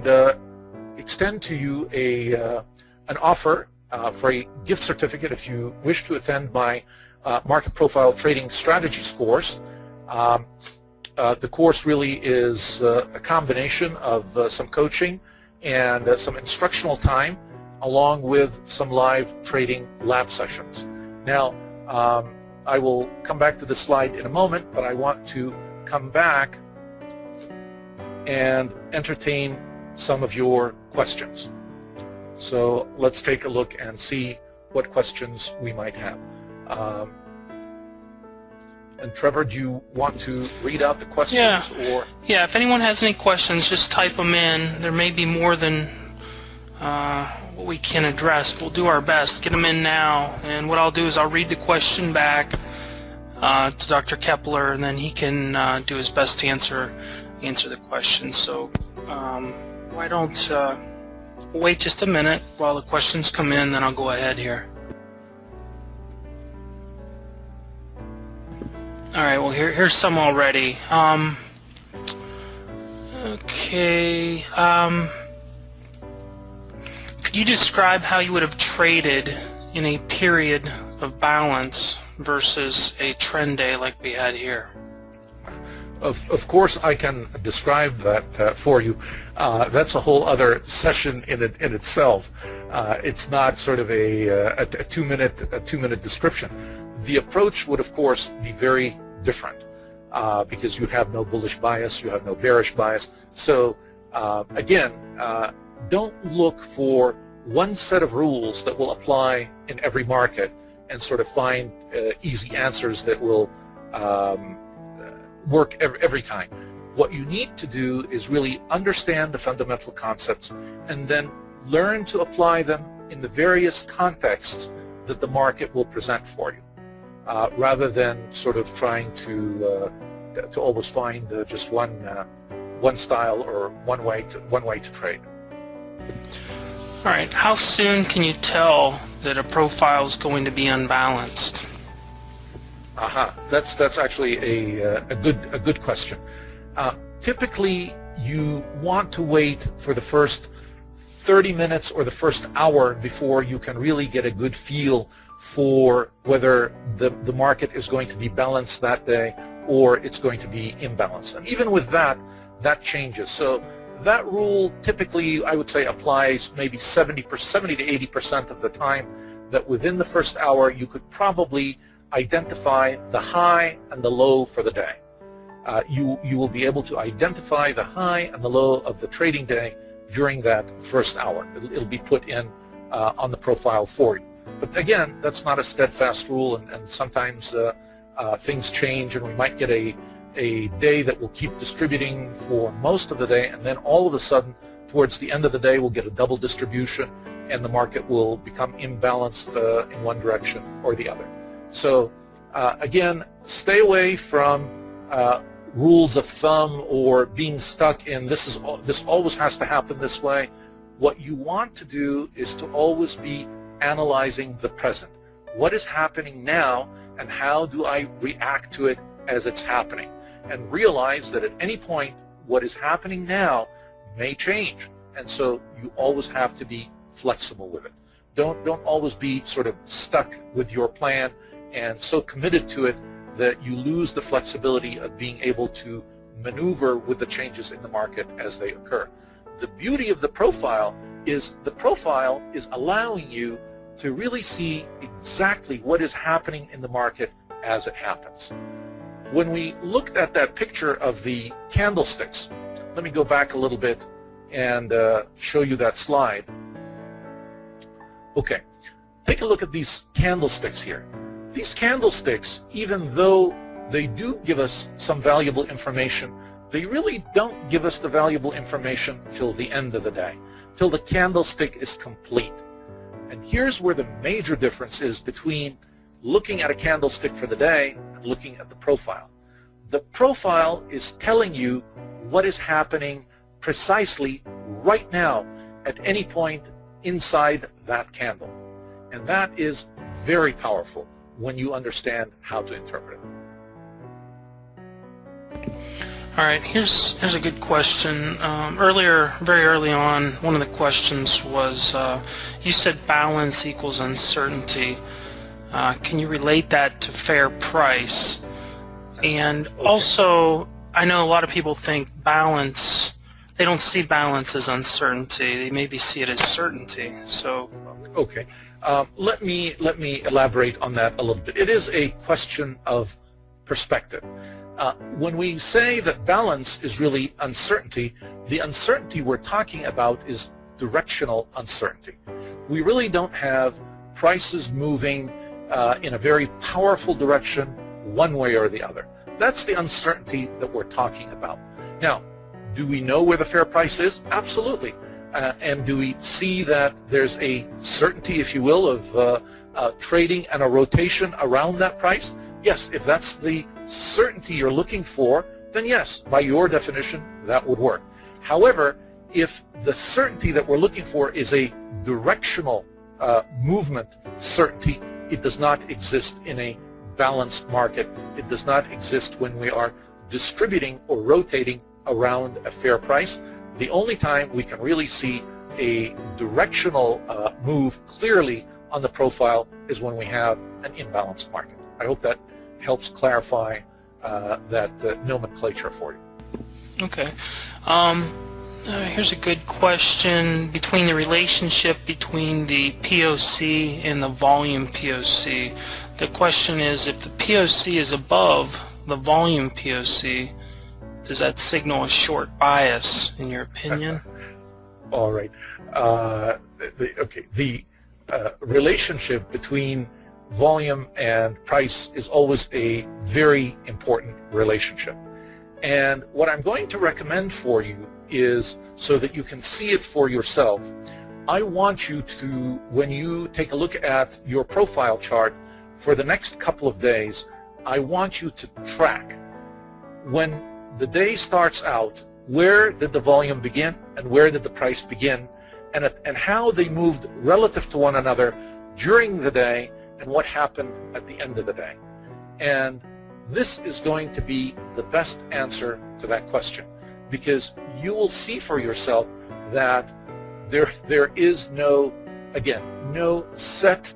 and extend to you an offer for a gift certificate if you wish to attend my Market Profile Trading Strategies course. The course really is a combination of some coaching and some instructional time, along with some live trading lab sessions. Now, I will come back to this slide in a moment, but I want to come back and entertain some of your questions. So let's take a look and see what questions we might have. And Trevor, do you want to read out the questions? Or? Yeah, if anyone has any questions, just type them in. There may be more than what we can address. We'll do our best. Get them in now, and what I'll do is I'll read the question back to Dr. Kepler, and then he can do his best to answer the question. So why don't we'll wait just a minute while the questions come in, then I'll go ahead here. All right, well here's some already. Okay. Could you describe how you would have traded in a period of balance versus a trend day like we had here? Of course, I can describe that for you. That's a whole other session in itself. It's not sort of a two-minute description. The approach would, of course, be very different because you have no bullish bias, you have no bearish bias. So again, don't look for one set of rules that will apply in every market and sort of find easy answers that will work every time. What you need to do is really understand the fundamental concepts and then learn to apply them in the various contexts that the market will present for you, rather than sort of trying to always find just one style or one way to trade. All right. How soon can you tell that a profile is going to be unbalanced? That's actually a good question. Typically, you want to wait for the first 30 minutes or the first hour before you can really get a good feel for whether the market is going to be balanced that day or it's going to be imbalanced. And even with that changes. So that rule typically, I would say, applies maybe 70 to 80% of the time, that within the first hour you could probably identify the high and the low for the day. You will be able to identify the high and the low of the trading day during that first hour. It'll be put in on the profile for you. But again, that's not a steadfast rule, and sometimes things change, and we might get a day that will keep distributing for most of the day, and then all of a sudden towards the end of the day we'll get a double distribution and the market will become imbalanced in one direction or the other. So again, stay away from rules of thumb or being stuck in this always has to happen this way. What you want to do is to always be analyzing the present. What is happening now, and how do I react to it as it's happening? And realize that at any point what is happening now may change, and so you always have to be flexible with it. Don't always be sort of stuck with your plan and so committed to it that you lose the flexibility of being able to maneuver with the changes in the market as they occur. The beauty of the profile is allowing you to really see exactly what is happening in the market as it happens. When we looked at that picture of the candlesticks, let me go back a little bit and show you that slide. Okay, take a look at these candlesticks here. These candlesticks, even though they do give us some valuable information, they really don't give us the valuable information till the end of the day, till the candlestick is complete. And here's where the major difference is between looking at a candlestick for the day and looking at the profile. The profile is telling you what is happening precisely right now at any point inside that candle. And that is very powerful when you understand how to interpret it. All right, here's a good question. Very early on, one of the questions was, you said balance equals uncertainty. Can you relate that to fair price? And also, I know a lot of people think balance, they don't see balance as uncertainty. They maybe see it as certainty. So, okay, let me elaborate on that a little bit. It is a question of perspective. When we say that balance is really uncertainty, the uncertainty we're talking about is directional uncertainty. We really don't have prices moving in a very powerful direction one way or the other. That's the uncertainty that we're talking about. Now, do we know where the fair price is? Absolutely. And do we see that there's a certainty, if you will, of trading and a rotation around that price? Yes, if that's the certainty you're looking for, then yes, by your definition, that would work. However, if the certainty that we're looking for is a directional movement certainty, it does not exist in a balanced market. It does not exist when we are distributing or rotating around a fair price. The only time we can really see a directional move clearly on the profile is when we have an imbalanced market. I hope that helps clarify that nomenclature for you. Okay. Here's a good question between the relationship between the POC and the volume POC. The question is, if the POC is above the volume POC, does that signal a short bias, in your opinion? All right. The relationship between volume and price is always a very important relationship. And what I'm going to recommend for you is, so that you can see it for yourself, I want you to, when you take a look at your profile chart for the next couple of days, I want you to track, when the day starts out, where did the volume begin and where did the price begin, and how they moved relative to one another during the day, and what happened at the end of the day. And this is going to be the best answer to that question, because you will see for yourself that there is no, again, no set